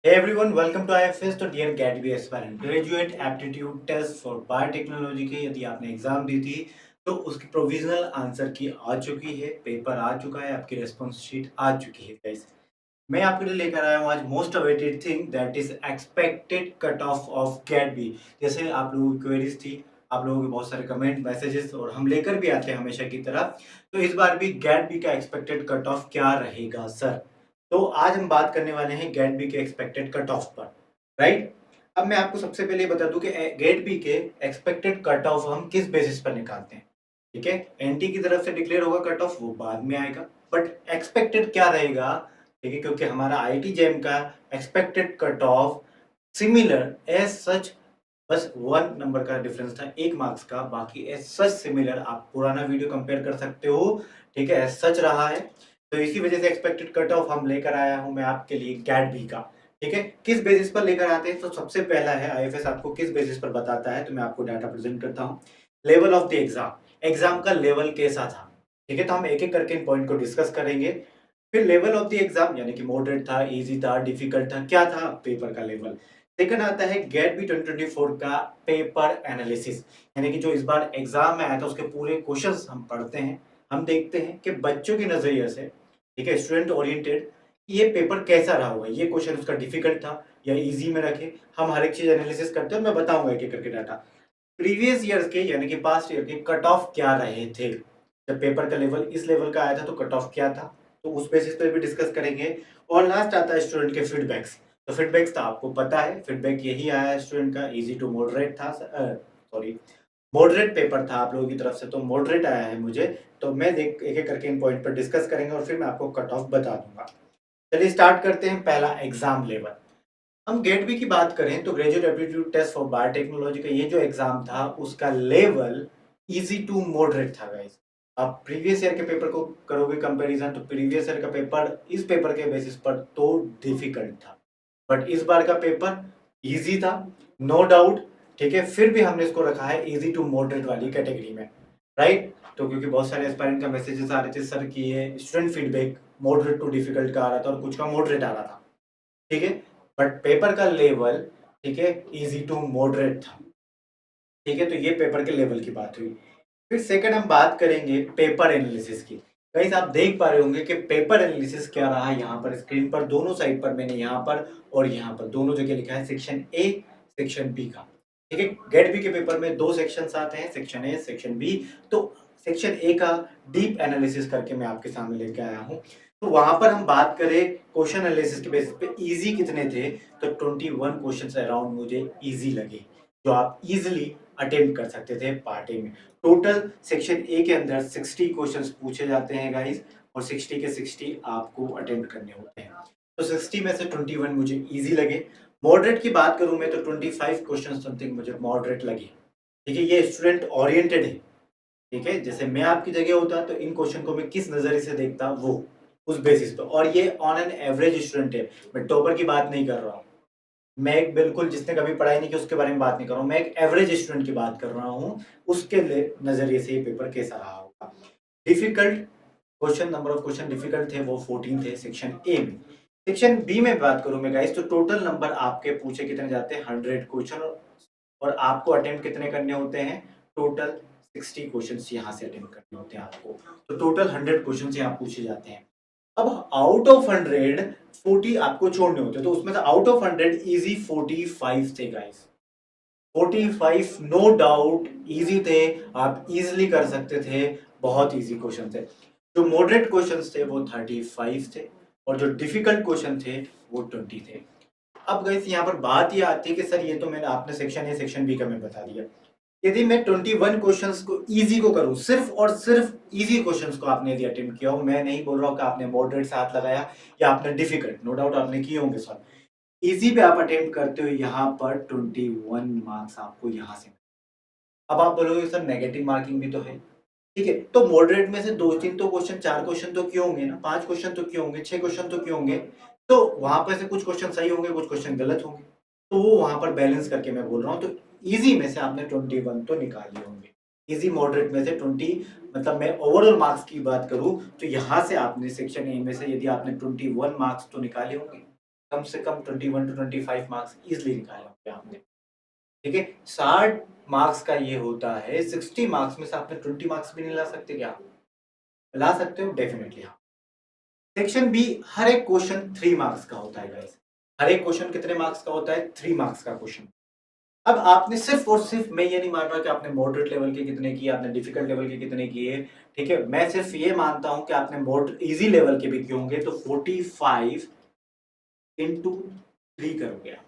Hey everyone, welcome to IFS तो dear GATE B aspirant graduate aptitude test for biotechnology के यदि आपने exam दी थी तो उसकी प्रोविजनल आंसर की आ चुकी है, पेपर आ चुका है, आपकी रेस्पॉन्स शीट आ चुकी है गाइस। मैं आपके लिए लेकर आया हूँ आज most awaited thing that is expected cut off of GATE B. जैसे आप लोगों की क्वेरीज थी, आप लोगों के बहुत सारे कमेंट मैसेजेस और हम लेकर भी आते हैं हमेशा की तरह। तो इस बार भी गेट बी का एक्सपेक्टेड कट ऑफ क्या रहेगा सर? तो आज हम बात करने वाले हैं गेट बी के एक्सपेक्टेड कट ऑफ पर, राइट? अब मैं आपको सबसे पहले ये बता दूं कि गेट बी के एक्सपेक्टेड कट ऑफ हम किस बेसिस पर निकालते हैं। ठीक है, एनटी की तरफ से डिक्लेयर होगा कट ऑफ, वो बाद में आएगा, बट एक्सपेक्टेड क्या रहेगा? ठीक है, क्योंकि हमारा आईटी जेम का expected cut off similar as such, बस 1 नंबर का डिफरेंस था, 1 मार्क्स का, बाकी एज सच सिमिलर आप पुराना वीडियो कंपेयर कर सकते हो। ठीक है, एज सच रहा है। तो इसी वजह से एक्सपेक्टेड कट ऑफ हम लेकर आया हूं मैं आपके लिए गेट बी का। ठीक है, किस बेसिस पर लेकर आते हैं? तो सबसे पहला है आईएफएस आपको किस बेसिस पर बताता है, तो मैं आपको डाटा प्रेजेंट करता हूं। Level of the exam, exam का लेवल कैसा था। ठीक है, तो हम एक एक करके इन पॉइंट को डिस्कस करेंगे। फिर लेवल ऑफ द एग्जाम यानी कि मॉडरेट था, इजी था, डिफिकल्ट था, क्या था पेपर का लेवल। सेकंड आता है गेट बी 2024 का पेपर एनालिसिस, यानी कि जो इस बार एग्जाम में आया था उसके पूरे क्वेश्चंस हम पढ़ते हैं, हम देखते हैं कि बच्चों के नजरिए से, ठीक है, स्टूडेंट ओरिएंटेड, ये पेपर कैसा रहा होगा, ये क्वेश्चन उसका डिफिकल्ट था या इजी में रखे। हम हर एक चीज एनालिसिस करते हैं और मैं बताऊंगा एक एक करके डाटा। प्रीवियस ईयर्स के यानी कि पास्ट ईयर के कट ऑफ क्या रहे थे, जब पेपर का लेवल इस लेवल का आया था तो कट ऑफ क्या था, तो उस बेसिस पे भी डिस्कस करेंगे। और लास्ट आता है स्टूडेंट के फीडबैक्स। तो फीडबैक्स तो आपको पता है, फीडबैक यही आया है स्टूडेंट का, इजी टू मॉडरेट था, सॉरी मॉडरेट पेपर था आप लोगों की तरफ से, तो मॉडरेट आया है मुझे। तो मैं देख एक एक करके इन पॉइंट पर डिस्कस करेंगे और फिर मैं आपको कट ऑफ बता दूंगा। चलिए स्टार्ट करते हैं। पहला एग्जाम लेवल, हम गेट बी की बात करें तो graduate aptitude test for biotechnology का ये जो एग्जाम था उसका लेवल इजी टू मॉडरेट था गाइस। आप प्रीवियस ईयर के पेपर को करोगे कंपैरिजन तो प्रीवियस ईयर का पेपर इस पेपर के बेसिस पर तो डिफिकल्ट था, बट इस बार का पेपर इजी था, नो डाउट। ठीक है, फिर भी हमने इसको रखा है इजी टू मॉडरेट वाली कैटेगरी में, राइट? तो क्योंकि बहुत सारे एस्पायरेंट का मैसेजेस आ रहे थे सर कि ये student feedback moderate to difficult का आ रहा था और कुछ का मॉडरेट आ रहा था। ठीक है, बट पेपर का लेवल, ठीक है, इजी टू मॉडरेट था। ठीक है, तो ये पेपर के लेवल की बात हुई। फिर सेकंड हम बात करेंगे पेपर एनालिसिस की। गाइस आप देख पा रहे होंगे कि पेपर एनालिसिस क्या रहा है, यहाँ पर स्क्रीन पर दोनों साइड पर मैंने यहाँ पर और यहाँ पर दोनों जगह लिखा है सेक्शन ए, सेक्शन बी का। ठीक है, गेट बी के पेपर में 2 सेक्शंस आते हैं, सेक्शन ए, सेक्शन बी। तो सेक्शन ए का डीप एनालिसिस करके मैं आपके सामने लेके आया हूँ। तो वहां पर हम बात करें क्वेश्चन एनालिसिस के बेसिस पे इजी कितने थे, तो 21 क्वेश्चंस अराउंड मुझे इजी लगे, जो आप इजीली अटेम्प्ट कर सकते थे पार्ट ए में। टोटल सेक्शन ए के अंदर 60 क्वेश्चंस पूछे जाते हैं गाइस, और 60 के 60 आपको अटेम्प्ट करने होते हैं। तो 60 में से 21 मुझे इजी लगे। मॉडरेट की बात करूं मैं तो 25 क्वेश्चन समथिंग मुझे मॉडरेट लगे। ठीक है, ये स्टूडेंट ओरिएंटेड है। ठीक है, जैसे मैं आपकी जगह होता तो इन क्वेश्चन को मैं किस नजरिए से देखता वो उस बेसिस पे, और ये ऑन एन एवरेज स्टूडेंट है, मैं टॉपर की बात नहीं कर रहा हूँ। मैं एक बिल्कुल जिसने कभी पढ़ाई नहीं की उसके बारे में बात नहीं कर रहा हूँ, मैं एक एवरेज स्टूडेंट की बात कर रहा हूँ। उसके नजरिए से ये पेपर कैसा रहा होगा। Difficult question, number of question difficult थे वो 14 थे सेक्शन ए में। सेक्शन बी में बात करूं मैं गाइस तो टोटल नंबर आपके पूछे कितने जाते हैं 100 क्वेश्चन, और आपको अटेम्प्ट कितने करने होते हैं, टोटल 60 क्वेश्चंस यहाँ से अटेम्प्ट करने होते हैं आपको। तो टोटल 100 क्वेश्चंस यहाँ पूछे जाते हैं। अब आउट ऑफ 100 40 आपको छोड़ने होते हैं, तो उसमें से आउट ऑफ 100 इजी 45 थे गाइस। 45 नो डाउट इजी थे, आप इजीली कर सकते थे, बहुत इजी क्वेश्चन थे। जो मॉडरेट क्वेश्चंस थे वो 35 थे, और जो डिफिकल्ट क्वेश्चन थे वो 20 थे। अब गाइस यहाँ पर बात ये आती है कि सर ये तो मैंने आपने सेक्शन ए सेक्शन बी का मैं बता दिया, यदि मैं 21 क्वेश्चंस को इजी को करूं, सिर्फ और सिर्फ इजी क्वेश्चंस को आपने यदि अटेम्प्ट किया हो, मैं नहीं बोल रहा हूं कि आपने मॉडरेट से हाथ लगाया या आपने डिफिकल्ट, नो डाउट आपने किए होंगे सर, इजी पे आप अटेम्प्ट करते हो यहाँ पर 21 मार्क्स आपको यहाँ से। अब आप बोलोगे सर नेगेटिव मार्किंग भी तो है। ठीक है, तो मॉडरेट में से 2-3 तो क्वेश्चन, 4 क्वेश्चन तो क्यों होंगे ना, 5 क्वेश्चन तो क्यों होंगे, 6 क्वेश्चन तो क्यों होंगे। तो वहां पर से कुछ क्वेश्चन सही होंगे, कुछ क्वेश्चन गलत होंगे, तो वो वहां पर बैलेंस करके मैं बोल रहा हूँ। तो इजी में से आपने 21 तो निकाले होंगे, इजी मॉडरेट में से 20, मतलब मैं ओवरऑल मार्क्स की बात करूं तो यहाँ से आपने सेक्शन ए में से यदि आपने 21 मार्क्स तो निकाले होंगे। कम से कम 21 टू 25 मार्क्स इजीली निकाले होंगे आपने। ठीक है, 60 मार्क्स का ये होता है, 60 मार्क्स में से आपने 20 मार्क्स भी नहीं ला सकते क्या? ला सकते हो, डेफिनेटली हाँ। सेक्शन बी, हर एक क्वेश्चन 3 मार्क्स का होता है गाइस। हर एक क्वेश्चन कितने मार्क्स का होता है? 3 मार्क्स का क्वेश्चन। अब आपने सिर्फ और सिर्फ, मैं ये नहीं मान रहा कि आपने मॉडरेट लेवल के कितने किए, आपने डिफिकल्ट लेवल के कितने किए, ठीक है, मैं सिर्फ ये मानता हूं कि आपने मॉडरेट इजी लेवल के भी किए होंगे, तो 45 इंटू 3 करोगे आप।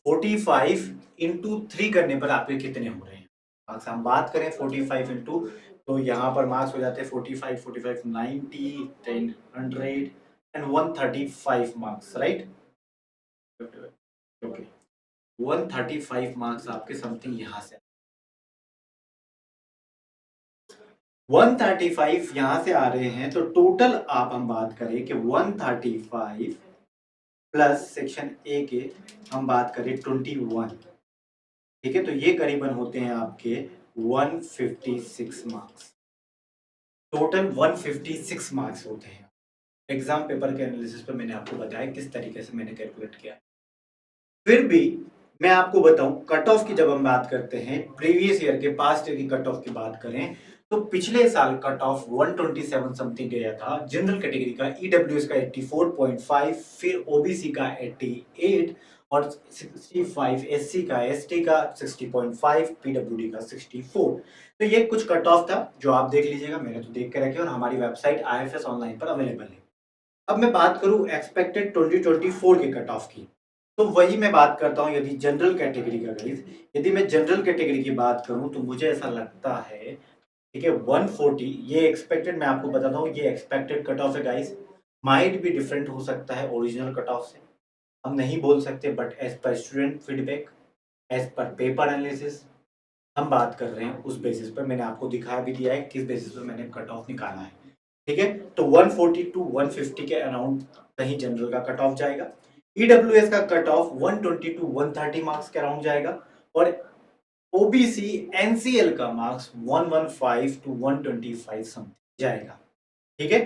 45 इंटू 3 करने पर आपके कितने हो रहे हैं मार्क्स? हम बात करें 45 इंटू, तो यहाँ पर मार्क्स हो जाते हैं 45, 45, 90, 10, 100 and 135 marks, right? Okay, 135 marks आपके समथिंग यहाँ से, 135 यहां से आ रहे हैं, तो टोटल आप हम बात करें कि 135 प्लस सेक्शन ए के हम बात करें 21, ठीक है, तो ये करीबन होते हैं आपके 156 मार्क्स। टोटल 156 मार्क्स होते हैं। एग्जाम पेपर के एनालिसिस पे मैंने आपको बताया किस तरीके से मैंने कैलकुलेट किया। फिर भी मैं आपको बताऊं, कट ऑफ की जब हम बात करते हैं, प्रीवियस ईयर के, पास्ट ईयर की कट ऑफ की बात करें, तो पिछले साल कट ऑफ 127 समथिंग गया था। जनरल कैटेगरी का ईडब्ल्यूएस का 84.5, फिर ओबीसी का 88 और 65, एससी का, एसटी का 60.5, पीडब्ल्यूडी का 64। तो ये कुछ कट ऑफ था जो आप देख लीजिएगा, मैंने तो देख के रखे और हमारी वेबसाइट आईएफएस ऑनलाइन पर अवेलेबल है। अब मैं बात करूं एक्सपेक्टेड 2024 के कट ऑफ की, तो वही मैं बात करता हूं यदि जनरल कैटेगरी का गाइस, यदि मैं जनरल कैटेगरी की बात करूं तो मुझे ऐसा लगता है, ठीक है, 140 ये एक्सपेक्टेड, मैं आपको बताता हूं ये एक्सपेक्टेड कट ऑफ है गाइस, माइट भी डिफरेंट हो सकता है ओरिजिनल कट ऑफ से, हम नहीं बोल सकते, but as per student feedback, as per paper analysis हम बात कर रहे हैं, उस बेसिस पर मैंने आपको दिखा भी दिया है किस बेसिस पर मैंने कट ऑफ निकाला है। ठीक है, तो 140 टू 150 के अराउंड कहीं जनरल का कट ऑफ जाएगा। ईडब्ल्यूएस का कट ऑफ 120 टू 130 मार्क्स के अराउंड जाएगा, और ओबीसी एनसीएल का मार्क्स 115 टू 125 समथिंग जाएगा। ठीक है,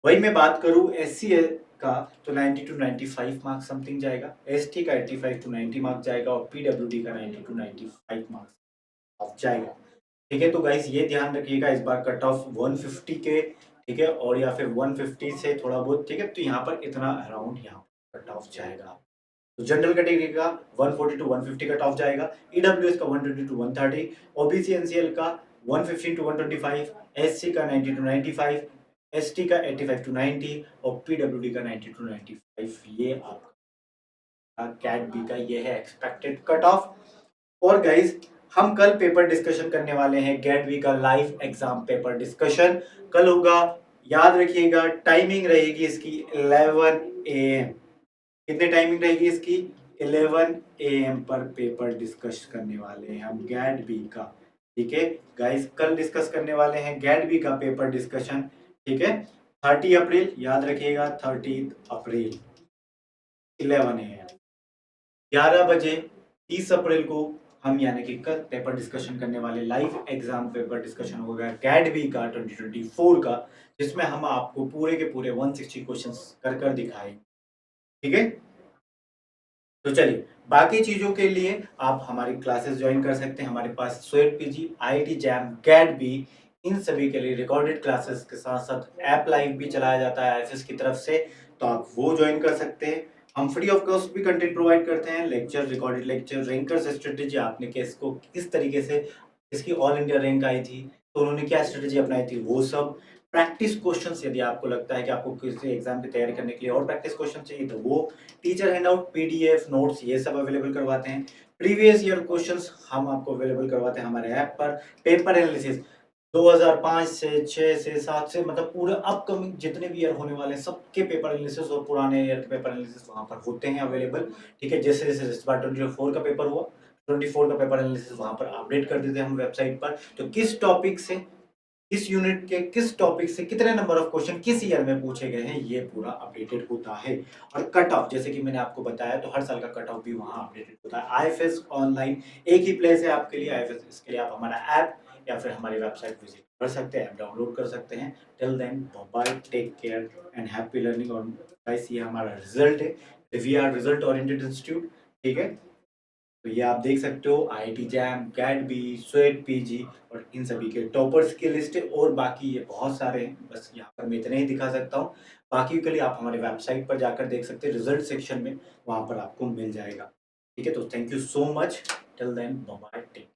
वही मैं बात करूं एससीएल का, तो 90 टू 95 मार्क्स समथिंग जाएगा, एसटी का 85 टू 90 मार्क्स जाएगा, और पीडब्ल्यूडी का 90 टू 95 मार्क्स ऑफ जाएगा। ठीक है, तो गाइस ये ध्यान रखिएगा, इस बार कट ऑफ 150 के, ठीक है, और या फिर 150 से थोड़ा बहुत, ठीक है, तो यहाँ पर इतना अराउंड यहाँ कट ऑफ जाएगा। तो जनरल कैटेगरी का 140 टू 150 कट ऑफ जाएगा, ईडब्ल्यूएस का 120 टू 130, ओबीसी एनसीएल का 115 टू 125, एससी का 90 टू 95, एसटी का 85 टू 90 और पीडब्ल्यूडी का 90 टू 95। ये आपका कैट बी का ये है एक्सपेक्टेड कट ऑफ। और गाइस हम कल पेपर डिस्कशन करने वाले हैं, गेट वी का लाइव एग्जाम पेपर डिस्कशन कल होगा। याद रखिएगा टाइमिंग रहेगी इसकी 11 AM। कितने टाइमिंग रहेगी इसकी? 11 AM पर पेपर डिस्कस करने वाले हैं हम गेट बी का। ठीक है गाइस, कल डिस्कस करने वाले हैं गेट बी का पेपर डिस्कशन। ठीक है, 30 अप्रैल याद रखिएगा, 30 अप्रैल 11 AM, 11 बजे 30 अप्रैल को हम यानी कि कल पेपर डिस्कशन करने वाले, लाइव एग्जाम पेपर डिस्कशन होगा कैट बी का 2024 का, जिसमें हम आपको पूरे के पूरे 160 क्वेश्चंस कर कर दिखाएंगे। ठीक है, तो चलिए बाकी चीजों के लिए आप हमारी क्लासेस ज्वाइन कर सकते हैं। हमारे पास स्वेट PG, IIT JAM, CAT B, इन सभी के लिए रिकॉर्डेड क्लासेस के साथ साथ ऐप लाइव भी चलाया जाता है आईएफएस की तरफ से, तो आप वो ज्वाइन कर सकते हैं। हम फ्री ऑफ कॉस्ट भी कंटेंट प्रोवाइड करते हैं, lecture, recorded lecture, rankers strategy, आपने किसको किस तरीके से, इसकी ऑल इंडिया रैंक आई थी तो उन्होंने क्या स्ट्रेटेजी अपनाई थी, वो सब प्रैक्टिस क्वेश्चंस, यदि आपको लगता है कि आपको किसी एग्जाम की तैयारी करने के लिए और प्रैक्टिस क्वेश्चन चाहिए तो वो टीचर हैंडआउट, पीडीएफ, नोट्स ये सब अवेलेबल करवाते हैं। प्रीवियस ईयर क्वेश्चंस हम आपको अवेलेबल करवाते हैं हमारे ऐप पर। पेपर एनालिसिस 2005 से 6 से 7 से, मतलब पूरे अपकमिंग जितने भी ईयर होने वाले हैं सबके पेपर एनालिसिस और पुराने ईयर के पेपर एनालिसिस वहां पर होते हैं अवेलेबल। ठीक है, जैसे जैसे इस बार 24 का पेपर हुआ, 24 का पेपर एनालिसिस वहां पर अपडेट कर देते हैं हम वेबसाइट पर, तो किस टॉपिक से, किस यूनिट के किस टॉपिक से कितने नंबर ऑफ क्वेश्चन किस ईयर में पूछे गए हैं, ये पूरा अपडेटेड होता है। और कट ऑफ जैसे कि मैंने आपको बताया, तो हर साल का कट ऑफ भी वहां अपडेटेड होता है। आईएफएस ऑनलाइन एक ही प्लेस है आपके लिए, आईएफएस, इसके लिए आप हमारा ऐप या फिर हमारी वेबसाइट विजिट पढ़ सकते हैं, ऐप डाउनलोड कर सकते हैं। Till then bye, take care and happy learning. और गाइस ये हमारा रिजल्ट है, we are result oriented institute, ठीक है। तो ये आप देख सकते हो आईआईटी जैम, कैट बी, स्वेट पीजी और इन सभी के टॉपर्स की लिस्ट है, और बाकी ये बहुत सारे हैं, बस यहाँ पर मैं इतने ही दिखा सकता हूँ। बाकी के लिए आप हमारे वेबसाइट पर जाकर देख सकते हैं, रिजल्ट सेक्शन में वहाँ पर आपको मिल जाएगा। ठीक है, तो thank you so much. Till then bye bye, take